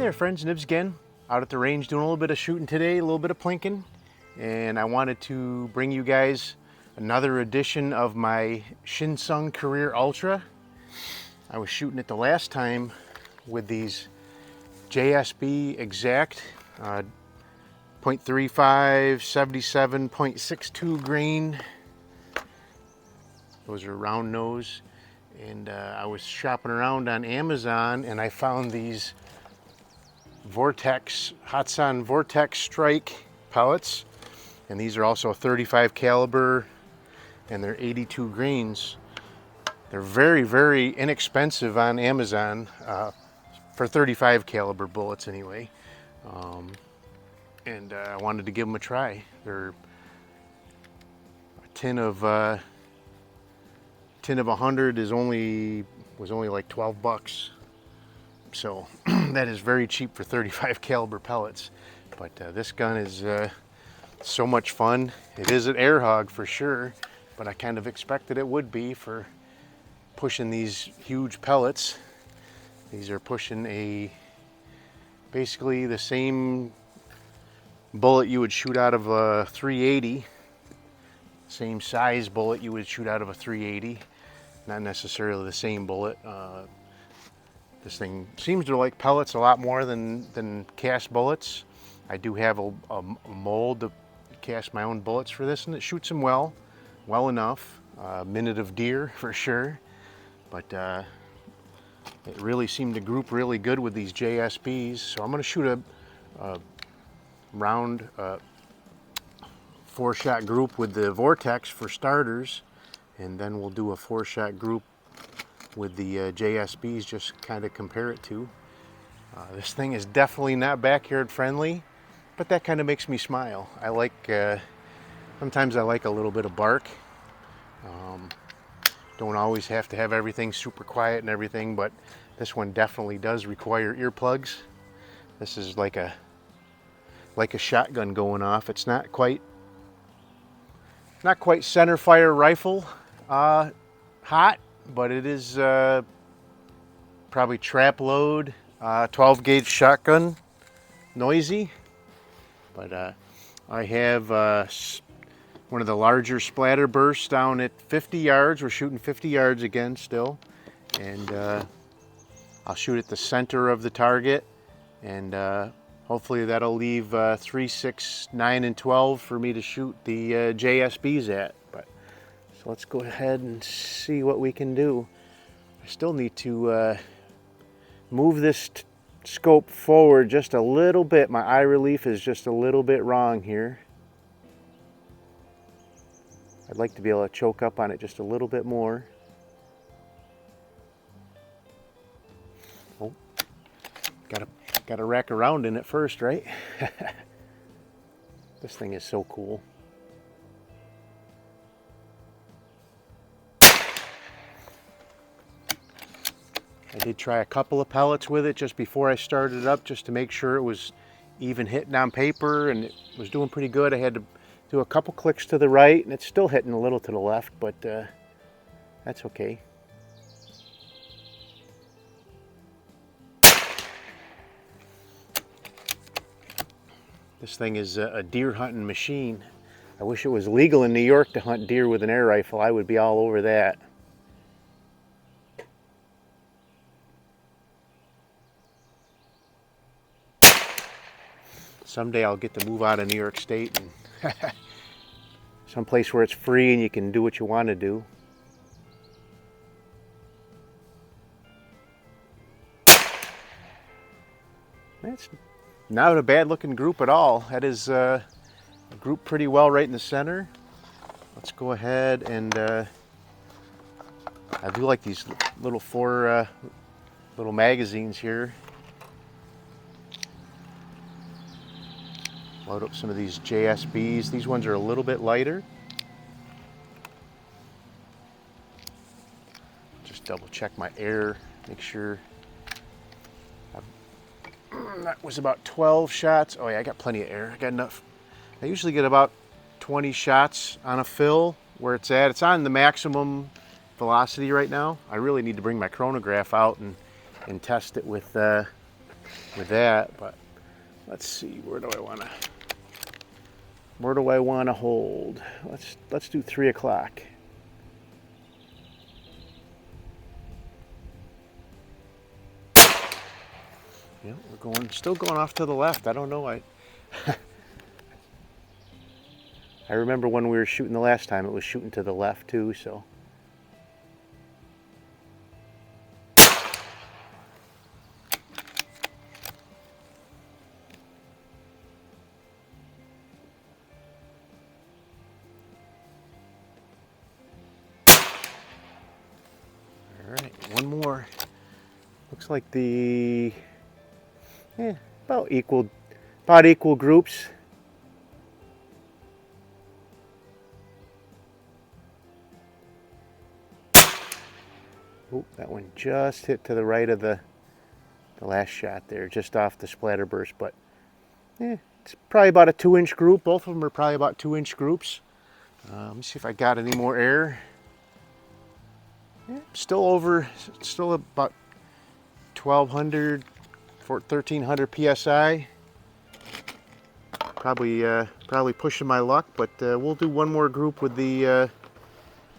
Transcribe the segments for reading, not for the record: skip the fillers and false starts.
Hi there friends, Nibs again. Out at the range doing a little bit of shooting today, a little bit of plinking. And I wanted to bring you guys another edition of my Shin Sung Career Ultra. I was shooting it the last time with these JSB Exact .35, 77.62 grain. Those are round nose. And I was shopping around on Amazon and I found these vortex, Hatsan vortex strike pellets. And these are also 35 caliber and they're 82 grains. They're very, very inexpensive on Amazon for 35 caliber bullets anyway. And I wanted to give them a try. They're a tin of 100 was only like 12 bucks. So that is very cheap for 35 caliber pellets. But this gun is so much fun. It is an air hog for sure, but I kind of expected it would be for pushing these huge pellets. These are pushing basically the same bullet you would shoot out of a 380. Same size bullet you would shoot out of a 380. Not necessarily the same bullet. This thing seems to like pellets a lot more than cast bullets. I do have a mold to cast my own bullets for this, and it shoots them well enough. Minute of deer for sure, but it really seemed to group really good with these JSBs. So I'm going to shoot a round 4-shot group with the vortex for starters, and then we'll do a 4-shot group with the JSBs, just kind of compare it to. This thing is definitely not backyard friendly, but that kind of makes me smile. I like, sometimes I like a little bit of bark. Don't always have to have everything super quiet and everything, but this one definitely does require earplugs. This is like a shotgun going off. It's not quite center fire rifle hot, but it is probably trap load 12 gauge shotgun noisy. But I have one of the larger splatter bursts down at 50 yards. We're shooting 50 yards again still, and I'll shoot at the center of the target, and hopefully that'll leave 3, 6, 9, and 12 for me to shoot the JSBs at. But so let's go ahead and see what we can do. I still need to move this scope forward just a little bit. My eye relief is just a little bit wrong here. I'd like to be able to choke up on it just a little bit more. Oh, gotta rack around in it first, right? This thing is so cool. I did try a couple of pellets with it just before I started it up, just to make sure it was even hitting on paper, and it was doing pretty good. I had to do a couple clicks to the right, and it's still hitting a little to the left, but that's okay. This thing is a deer hunting machine. I wish it was legal in New York to hunt deer with an air rifle. I would be all over that. Someday I'll get to move out of New York State and someplace where it's free and you can do what you want to do. That's not a bad looking group at all. That is grouped pretty well right in the center. Let's go ahead and I do like these little little magazines here. Load up some of these JSBs. These ones are a little bit lighter. Just double check my air, make sure. That was about 12 shots. Oh yeah, I got plenty of air. I got enough. I usually get about 20 shots on a fill where it's at. It's on the maximum velocity right now. I really need to bring my chronograph out and test it with with that. But let's see, where do I want to hold? Let's do 3 o'clock. Yeah, we're still going off to the left. I don't know. I remember when we were shooting the last time, it was shooting to the left too, so. All right, one more. Looks like about equal groups. Oh, that one just hit to the right of the last shot there, just off the splatterburst, but it's probably about a 2-inch group. Both of them are probably about 2-inch groups. Let me see if I got any more air. Yeah, still about 1,200, 1,300 psi. Probably pushing my luck, but we'll do one more group with the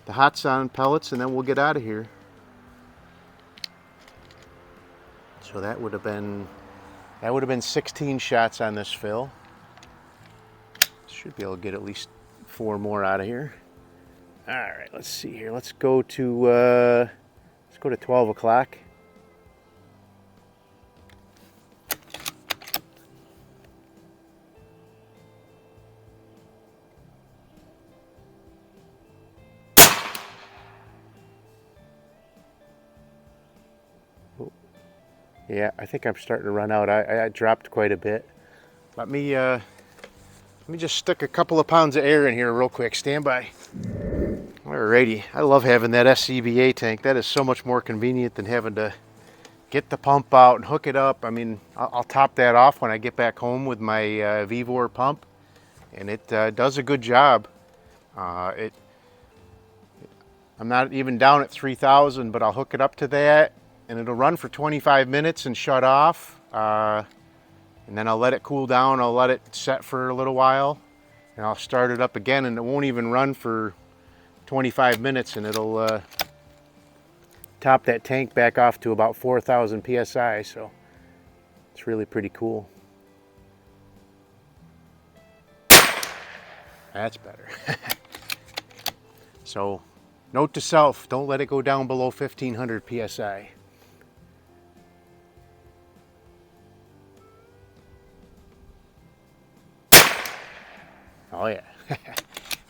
Hatsan pellets, and then we'll get out of here. So that would have been 16 shots on this fill. Should be able to get at least 4 more out of here. All right, let's see here. Let's go to 12 o'clock. Yeah, I think I'm starting to run out. I dropped quite a bit. Let me just stick a couple of pounds of air in here real quick. Stand by. Alrighty, I love having that SCBA tank. That is so much more convenient than having to get the pump out and hook it up. I mean, I'll top that off when I get back home with my Vevor pump, and it does a good job. I'm not even down at 3,000, but I'll hook it up to that, and it'll run for 25 minutes and shut off. And then I'll let it cool down. I'll let it set for a little while, and I'll start it up again, and it won't even run for 25 minutes, and it'll top that tank back off to about 4,000 psi. So it's really pretty cool. That's better. So note to self, don't let it go down below 1,500 psi. Oh yeah.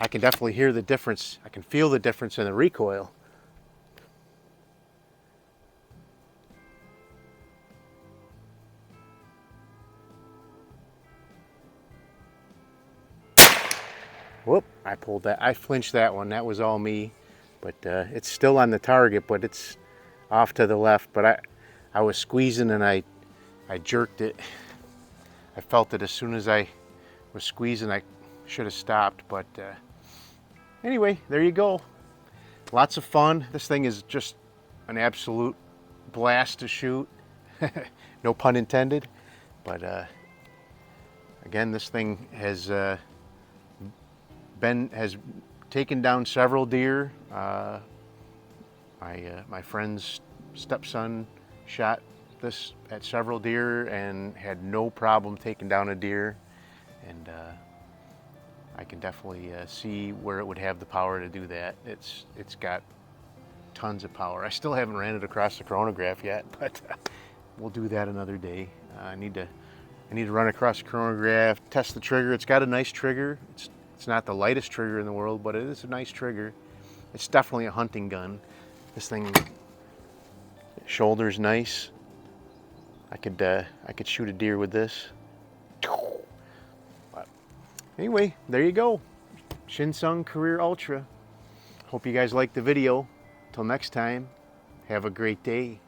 I can definitely hear the difference. I can feel the difference in the recoil. Whoop, I pulled that. I flinched that one. That was all me. But it's still on the target, but it's off to the left. But I was squeezing and I jerked it. I felt it as soon as I was squeezing. I should have stopped, but anyway, there you go. Lots of fun. This thing is just an absolute blast to shoot. No pun intended. But again, this thing has taken down several deer. My friend's stepson shot this at several deer and had no problem taking down a deer. And I can definitely see where it would have the power to do that. It's got tons of power. I still haven't ran it across the chronograph yet, but we'll do that another day. I need to run across the chronograph, test the trigger. It's got a nice trigger. It's not the lightest trigger in the world, but it is a nice trigger. It's definitely a hunting gun. This thing, shoulder's nice. I could shoot a deer with this. But anyway, there you go. Shin Sung Career Ultra. Hope you guys liked the video. Till next time, have a great day.